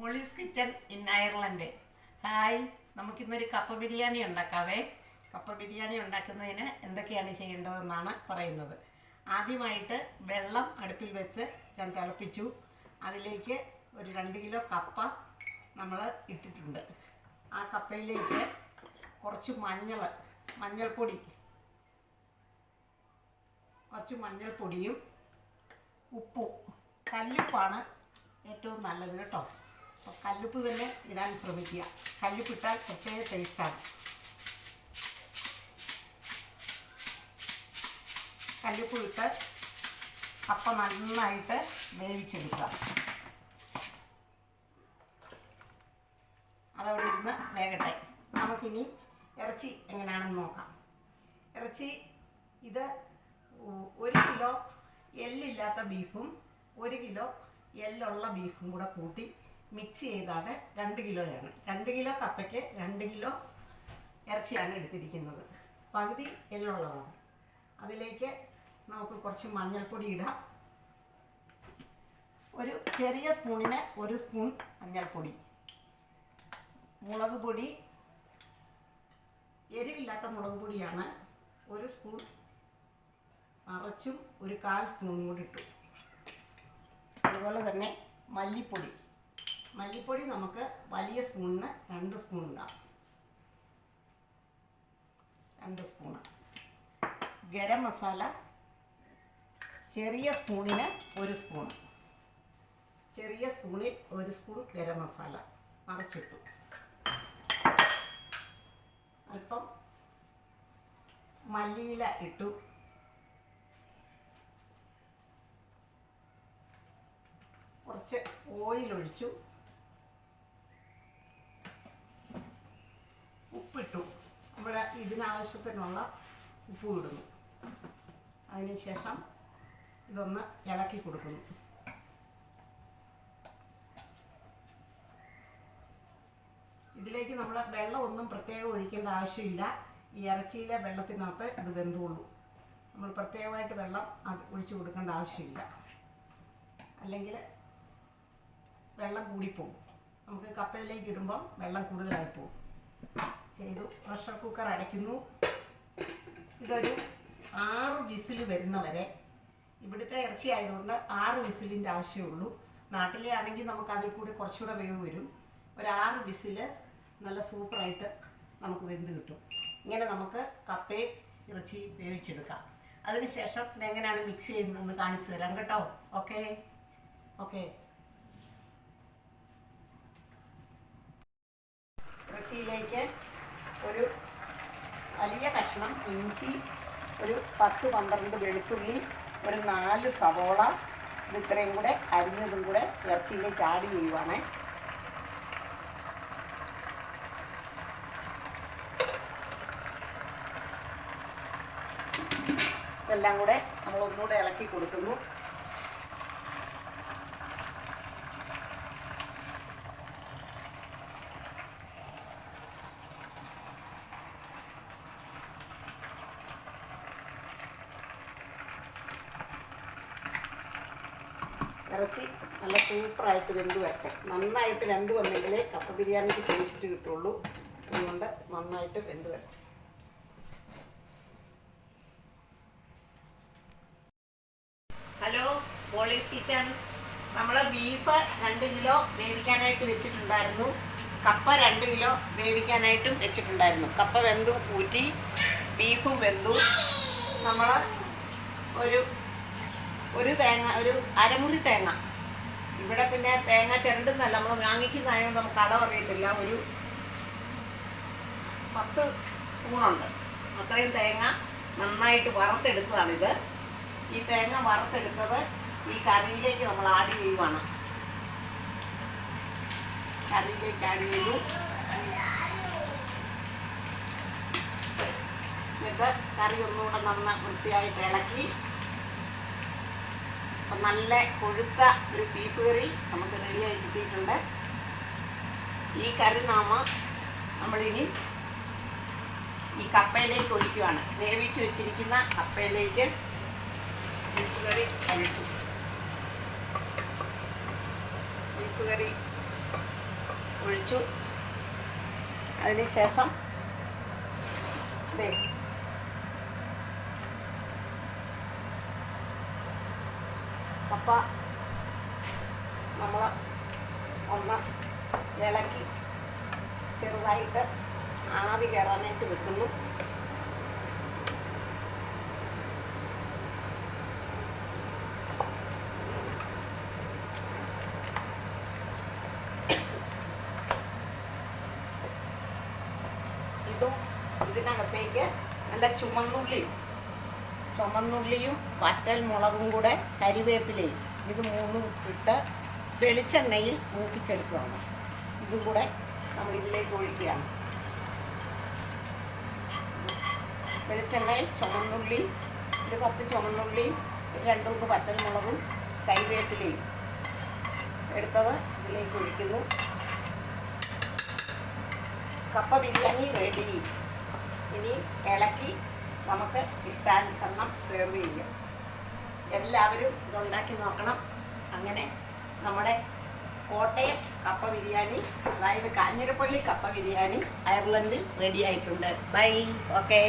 Molly's kitchen in Ireland. Hi, നമുക്കിന്നൊരു കപ്പ ബിരിയാണി ഉണ്ടാക്കാവേ. കപ്പ ബിരിയാണി ഉണ്ടാക്കുന്നതിന് എന്തൊക്കെയാണ് ചെയ്യേണ്ടതെന്നാണ് പറയുന്നത്. ആദ്യമായിട്ട് വെള്ളം അടുപ്പിൽ വെച്ച് ഞാൻ തിളപ്പിച്ചു. അതിലേക്ക് ഒരു 2 കിലോ കപ്പ നമ്മൾ ഇട്ടിട്ടുണ്ട്. ആ കപ്പയിലേക്ക് കുറച്ച് മഞ്ഞൾപ്പൊടിയും ഉപ്പും, കല്ലുപ്പാണ് ഏറ്റവും നല്ലത് കേട്ടോ. അപ്പോൾ കല്ലുപ്പ് തന്നെ ഇടാൻ ശ്രമിക്കുക. കല്ലുപ്പിട്ടാൽ പ്രത്യേക ടേസ്റ്റാണ്. കല്ലുപ്പ് ഇട്ട് കപ്പ നന്നായിട്ട് വേവിച്ചെടുക്കുക. അതവിടെ ഇരുന്ന് വേകട്ടെ. നമുക്കിനി ഇറച്ചി എങ്ങനെയാണെന്ന് നോക്കാം. ഇറച്ചി ഇത് 1 കിലോ എല്ലില്ലാത്ത ബീഫും 1 കിലോ എല്ലുള്ള ബീഫും കൂടെ കൂട്ടി മിക്സ് ചെയ്താണ് 2 കിലോയാണ്. 2 കിലോ കപ്പയ്ക്ക് 2 കിലോ ഇറച്ചിയാണ് എടുത്തിരിക്കുന്നത്. പകുതി എല്ലുള്ളതാണ്. അതിലേക്ക് നമുക്ക് കുറച്ച് മഞ്ഞൾപ്പൊടി ഇടാം. ഒരു ചെറിയ സ്പൂണിന് 1 സ്പൂൺ മഞ്ഞൾപ്പൊടി. മുളക് പൊടി എരിവില്ലാത്ത മുളക് പൊടിയാണ്. 1 സ്പൂൺ നിറച്ചും 1/4 സ്പൂൺ കൂടി ഇട്ടു. അതുപോലെ തന്നെ മല്ലിപ്പൊടി നമുക്ക് വലിയ സ്പൂണിന് 2 സ്പൂൺ ഇടാം. 2 സ്പൂണ്. ഗരം മസാല ചെറിയ സ്പൂണിന് 1 സ്പൂൺ. ചെറിയ സ്പൂണിൽ 1 സ്പൂൺ ഗരം മസാല നിറച്ചിട്ടു. അല്പം മല്ലിയില ഇട്ടു. കുറച്ച് ഓയിലൊഴിച്ചു. ഉപ്പിട്ടു. ഇവിടെ ഇതിനാവശ്യത്തിനുള്ള ഉപ്പ് ഇടുന്നു. അതിനുശേഷം ഇതൊന്ന് ഇളക്കി കൊടുക്കുന്നു. ഇതിലേക്ക് നമ്മൾ വെള്ളമൊന്നും പ്രത്യേകം ഒഴിക്കേണ്ട ആവശ്യമില്ല. ഈ ഇറച്ചിയിലെ വെള്ളത്തിനകത്ത് ഇത് വെന്തുള്ളൂ. നമ്മൾ പ്രത്യേകമായിട്ട് വെള്ളം ഒഴിച്ചു കൊടുക്കേണ്ട ആവശ്യമില്ല. അല്ലെങ്കിൽ വെള്ളം കൂടിപ്പോവും. നമുക്ക് കപ്പയിലേക്ക് ഇടുമ്പം വെള്ളം കൂടുതലായി പോകും. ചെയ്തു. പ്രഷർ കുക്കർ അടയ്ക്കുന്നു. ഇതൊരു 6 വിസിൽ വരുന്നവരെ. ഇവിടുത്തെ ഇറച്ചി ആയതുകൊണ്ട് 6 വിസിലിൻ്റെ ആവശ്യമുള്ളൂ. നാട്ടിലെ ആണെങ്കിൽ നമുക്ക് അതിൽ കൂടി കുറച്ചുകൂടെ വേവ് വരും. ഒരു 6 വിസിൽ നല്ല സൂപ്പറായിട്ട് നമുക്ക് വെന്ത് കിട്ടും. ഇങ്ങനെ നമുക്ക് കപ്പയും ഇറച്ചി വേവിച്ചെടുക്കാം. അതിനുശേഷം ഇതെങ്ങനെയാണ് മിക്സ് ചെയ്യുന്നതെന്ന് കാണിച്ചു തരാം കേട്ടോ. ഓക്കെ. ഇറച്ചിയിലേക്ക് ഒരു വലിയ കഷ്ണം ഇഞ്ചി, ഒരു 10-12 വെളുത്തുള്ളി, ഒരു 4 സവോള, ഇത്രയും കൂടെ അരിഞ്ഞതും കൂടെ ഇറച്ചിയിലേക്ക് ആഡ് ചെയ്യുവാണേ. ഇതെല്ലാം കൂടെ നമ്മൾ ഒന്നുകൂടെ ഇളക്കി കൊടുക്കുന്നു. ഇറച്ചി നല്ല സൂപ്പറായിട്ട് വെന്ത് വരട്ടെ. നന്നായിട്ട് വെന്ത് വന്നെങ്കിലേ കപ്പ ബിരിയാണിക്ക് ടേസ്റ്റ് കിട്ടുള്ളൂ. അതുകൊണ്ട് നന്നായിട്ട് വെന്ത് വരട്ടെ. Hello, Molly's kitchen. നമ്മൾ ബീഫ് 2 കിലോ വേവിക്കാനായിട്ട് വെച്ചിട്ടുണ്ടായിരുന്നു. കപ്പ 2 കിലോ വേവിക്കാനായിട്ടും വെച്ചിട്ടുണ്ടായിരുന്നു. കപ്പ വെന്തു ഊറ്റി, ബീഫും വെന്തു. നമ്മൾ ഒരു തേങ്ങ, ഒരു അരമുറി തേങ്ങ. ഇവിടെ പിന്നെ തേങ്ങ ചിരണ്ടുന്നല്ല, നമ്മൾ വാങ്ങിക്കുന്നതായതുകൊണ്ട് നമുക്ക് അളവ് അറിയത്തില്ല. ഒരു 10 സ്പൂണുണ്ട്. അത്രയും തേങ്ങ നന്നായിട്ട് വറുത്തെടുത്തതാണിത്. ഈ തേങ്ങ വറുത്തെടുത്തത് ഈ കറിയിലേക്ക് നമ്മൾ ആഡ് ചെയ്യുവാണ്. കറിയിലേക്ക് ആഡ് ചെയ്തു. എന്നിട്ട് കറി ഒന്നുകൂടെ നന്നായി വൃത്തിയായിട്ട് ഇളക്കി. അപ്പം നല്ല കൊഴുത്ത ഒരു ബീഫ് കറി നമുക്ക് റെഡിയായി കിട്ടിയിട്ടുണ്ട്. ഈ കറി നമ്മളിനി ഈ കപ്പയിലേക്ക് ഒഴിക്കുകയാണ്. വേവിച്ച് വെച്ചിരിക്കുന്ന കപ്പയിലേക്ക് ബീഫ് കറി ഒഴിച്ചു. ബീഫ് കറി ഒഴിച്ചു. അതിനുശേഷം കപ്പ നമ്മൾ ഒന്ന് ഇളക്കി ചെറുതായിട്ട് ആവി കയറാനായിട്ട് വെക്കുന്നു. ഇതിനകത്തേക്ക് നല്ല ചുമന്നുള്ളിയും വറ്റൽ മുളകും കൂടെ കരിവേപ്പിലയും ഇത് മൂന്നും ഇട്ട് വെളിച്ചെണ്ണയിൽ മൂപ്പിച്ചെടുക്കുകയാണ്. ഇതും കൂടെ നമ്മൾ ഇതിലേക്ക് ഒഴിക്കുകയാണ്. വെളിച്ചെണ്ണയിൽ ചുമന്നുള്ളി, ഒരു 10 ചുമന്നുള്ളിയും 2 വറ്റൽ മുളകും കരിവേപ്പിലയും എടുത്തത് ഇതിലേക്ക് ഒഴിക്കുന്നു. കപ്പ ബിരിയാണി റെഡി. ഇനി ഇളക്കി നമുക്ക് ഇഷ്ടാനുസരണം സെർവ് ചെയ്യാം. എല്ലാവരും ഇതുണ്ടാക്കി നോക്കണം. അങ്ങനെ നമ്മുടെ കോട്ടയം കപ്പ ബിരിയാണി, അതായത് കാഞ്ഞിരപ്പള്ളി കപ്പ ബിരിയാണി അയർലൻഡിൽ റെഡി ആയിട്ടുണ്ട്. ബൈ. ഓക്കെ.